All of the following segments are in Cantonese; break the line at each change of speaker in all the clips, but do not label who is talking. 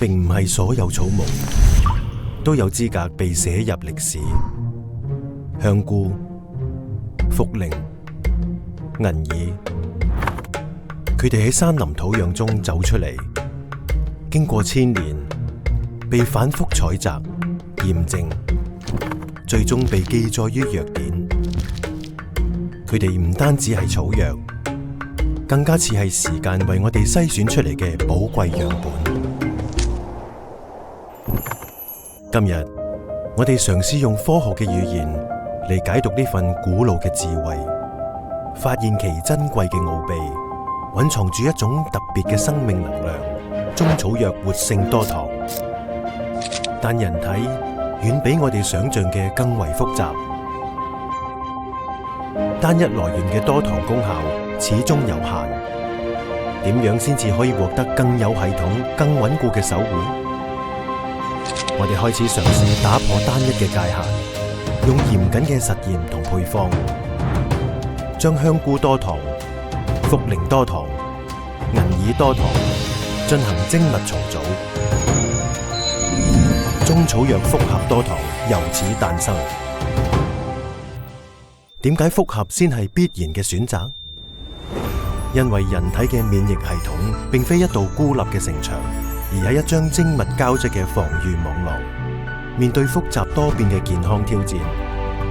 並唔係所有草木都有資格被寫入歷史。香菇、茯苓、銀耳，佢哋喺山林土壤中走出嚟，經過千年，被反覆採摘、驗證，最終被記載於藥典。佢哋唔單止係草藥，更加似係時間為我哋篩選出嚟嘅寶貴樣本。今日我哋嘗試用科學嘅語言嚟解讀呢份古老嘅智慧，發現其珍貴嘅奧秘，蘊藏住一種特別嘅生命能量。中草藥活性多糖，但人體遠比我哋想象嘅更為複雜。單一來源嘅多糖功效始終有限，點樣先至可以獲得更有系統、更穩固嘅守護？我哋開始嘗試打破單一嘅界限，用嚴謹嘅實驗同配方，將香菇多糖、茯苓多糖、銀耳多糖進行精密重組，中草藥複合多糖由此誕生。點解複合先係必然嘅選擇？因為人體嘅免疫系統並非一道孤立嘅城牆，而係一張精密交織嘅防禦網絡。面對複雜多變嘅健康挑戰，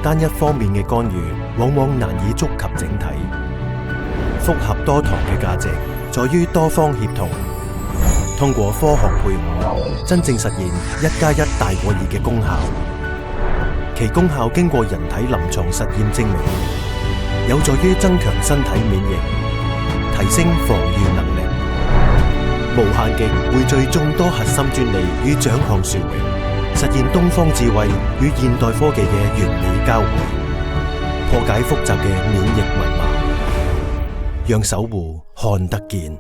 單一方面嘅干預往往難以觸及整體。複合多糖嘅價值在於多方協同，通過科學配伍，真正實現1+1大過2嘅功效。其功效經過人體臨床實驗證明，有助於增強身體免疫，提升防禦能力，無限極匯聚眾多核心專利與獎項殊榮，實現東方智慧與現代科技嘅完美交匯，破解複雜嘅免疫密碼，讓守護看得見。